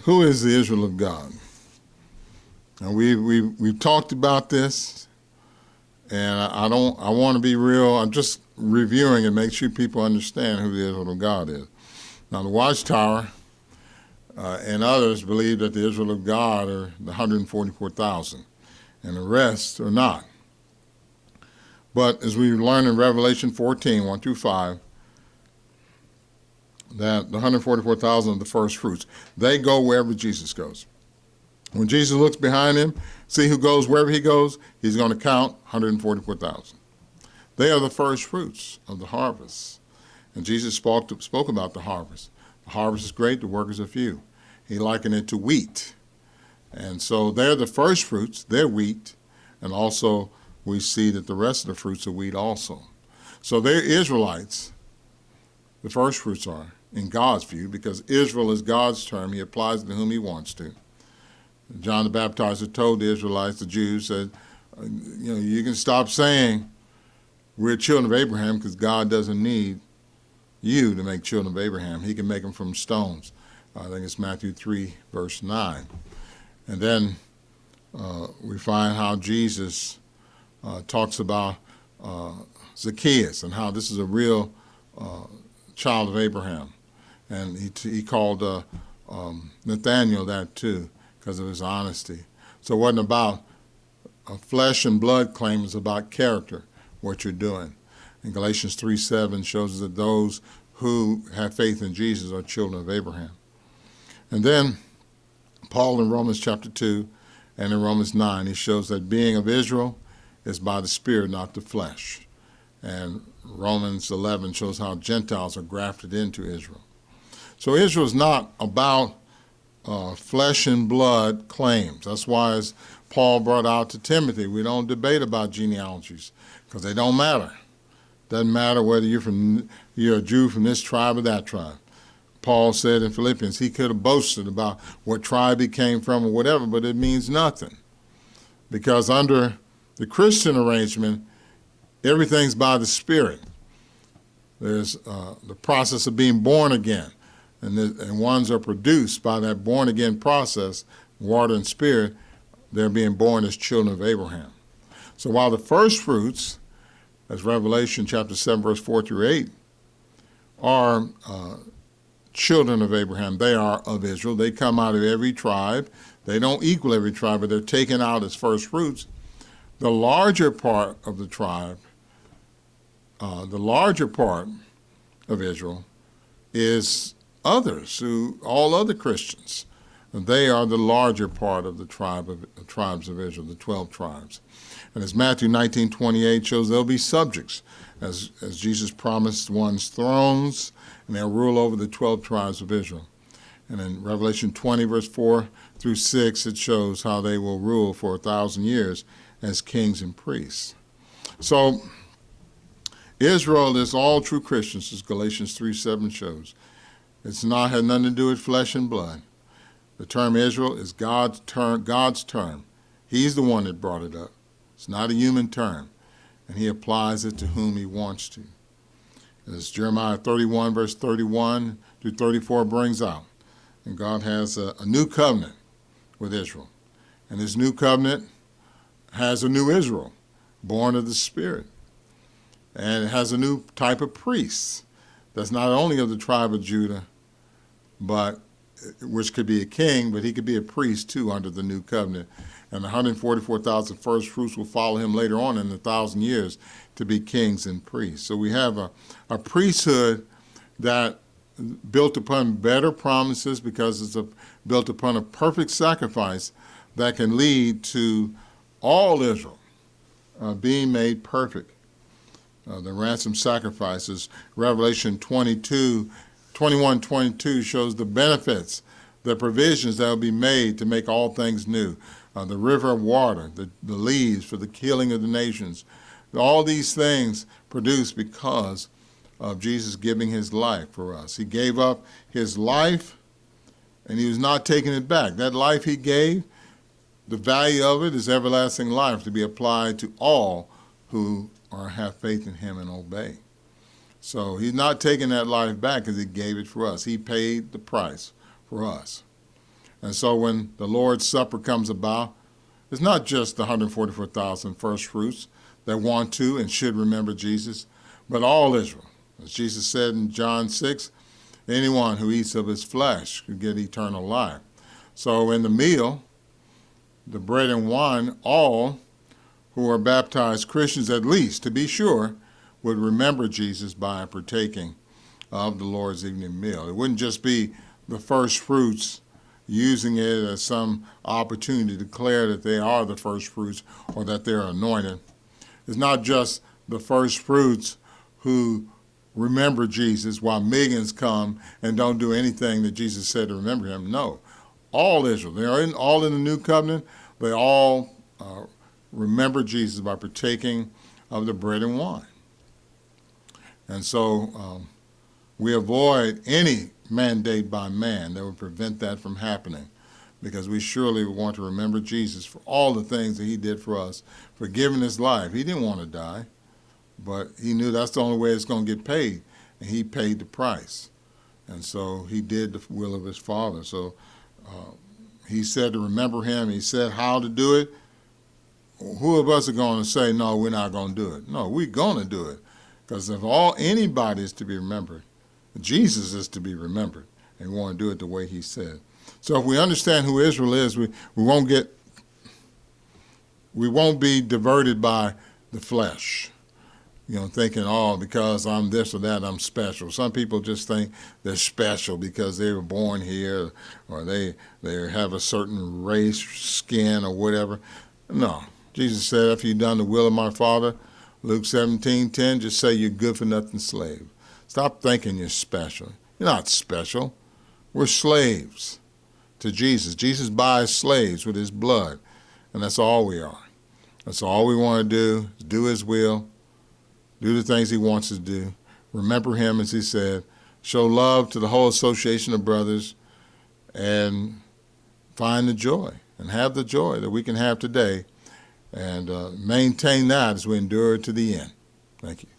Who is the Israel of God? And we've talked about this, and I want to be real. I'm just reviewing and make sure people understand who the Israel of God is. Now, the Watchtower and others believe that the Israel of God are the 144,000, and the rest are not. But as we learn in Revelation 14, 1 through 5, that the 144,000 are the first fruits. They go wherever Jesus goes. When Jesus looks behind him, see who goes wherever he goes, he's going to count 144,000. They are the first fruits of the harvest. And Jesus spoke about the harvest. The harvest is great, the workers are few. He likened it to wheat. And so they're the first fruits, they're wheat, and also we see that the rest of the fruits are wheat also. So they're Israelites, the first fruits are, in God's view, because Israel is God's term. He applies it to whom he wants to. John the Baptizer told the Israelites, the Jews, said, you can stop saying we're children of Abraham because God doesn't need you to make children of Abraham. He can make them from stones. I think it's Matthew 3, verse 9. And then we find how Jesus talks about Zacchaeus and how this is a real child of Abraham. And he called Nathaniel that too because of his honesty. So it wasn't about a flesh and blood claim, it's about character, what you're doing. And Galatians 3:7 shows us that those who have faith in Jesus are children of Abraham. And then Paul in Romans chapter 2 and in Romans 9, he shows that being of Israel is by the Spirit, not the flesh. And Romans 11 shows how Gentiles are grafted into Israel. So Israel is not about flesh and blood claims. That's why, as Paul brought out to Timothy, we don't debate about genealogies because they don't matter. Doesn't matter whether you're a Jew from this tribe or that tribe. Paul said in Philippians he could have boasted about what tribe he came from or whatever, but it means nothing. Because under the Christian arrangement, everything's by the Spirit. There's the process of being born again. And ones are produced by that born-again process, water and spirit. They're being born as children of Abraham. So while the first fruits, as Revelation chapter 7, verse 4 through 8, are children of Abraham, they are of Israel. They come out of every tribe. They don't equal every tribe, but they're taken out as first fruits. The larger part of the tribe, the larger part of Israel is others, all other Christians. They are the larger part of the tribes of Israel, the 12 tribes. And as Matthew 19:28 shows, they'll be subjects, as Jesus promised one's thrones, and they'll rule over the 12 tribes of Israel. And in Revelation 20, verse 4 through 6, it shows how they will rule for 1,000 years as kings and priests. So Israel is all true Christians, as Galatians 3:7 shows. It's not had nothing to do with flesh and blood. The term Israel is God's term. He's the one that brought it up. It's not a human term, and he applies it to whom he wants to. As Jeremiah 31, verse 31 through 34 brings out, and God has a new covenant with Israel. And this new covenant has a new Israel, born of the Spirit. And it has a new type of priests that's not only of the tribe of Judah, but which could be a king, but he could be a priest too under the new covenant. And the 144,000 first fruits will follow him later on in 1,000 years to be kings and priests. So we have a priesthood that built upon better promises because it's built upon a perfect sacrifice that can lead to all Israel being made perfect. The ransom sacrifices, Revelation 21:22 shows the benefits, the provisions that will be made to make all things new. The river of water, the leaves for the healing of the nations. All these things produced because of Jesus giving his life for us. He gave up his life and he was not taking it back. That life he gave, the value of it is everlasting life to be applied to all who have faith in him and obey. So he's not taking that life back because he gave it for us. He paid the price for us. And so when the Lord's Supper comes about, it's not just the 144,000 first fruits that want to and should remember Jesus, but all Israel. As Jesus said in John 6, anyone who eats of his flesh could get eternal life. So in the meal, the bread and wine, all who are baptized Christians at least, to be sure, would remember Jesus by partaking of the Lord's evening meal. It wouldn't just be the first fruits using it as some opportunity to declare that they are the first fruits or that they're anointed. It's not just the first fruits who remember Jesus while millions come and don't do anything that Jesus said to remember him. No, all Israel, they are all in the new covenant. They all remember Jesus by partaking of the bread and wine. And so we avoid any mandate by man that would prevent that from happening, because we surely want to remember Jesus for all the things that he did for us, for giving his life. He didn't want to die, but he knew that's the only way it's going to get paid, and he paid the price. And so he did the will of his Father. So he said to remember him. He said how to do it. Who of us are going to say, no, we're not going to do it? No, we're going to do it, because if anybody is to be remembered, Jesus is to be remembered, and we want to do it the way he said. So if we understand who Israel is, we won't be diverted by the flesh, thinking, oh, because I'm this or that, I'm special. Some people just think they're special because they were born here, or they have a certain race, skin, or whatever. No, Jesus said, if you've done the will of my Father, Luke 17:10, just say you're good for nothing slave. Stop thinking you're special. You're not special. We're slaves to Jesus. Jesus buys slaves with his blood, and that's all we are. That's all we want to do, is do his will, do the things he wants us to do, remember him, as he said, show love to the whole association of brothers, and find the joy, and have the joy that we can have today, and maintain that as we endure to the end. Thank you.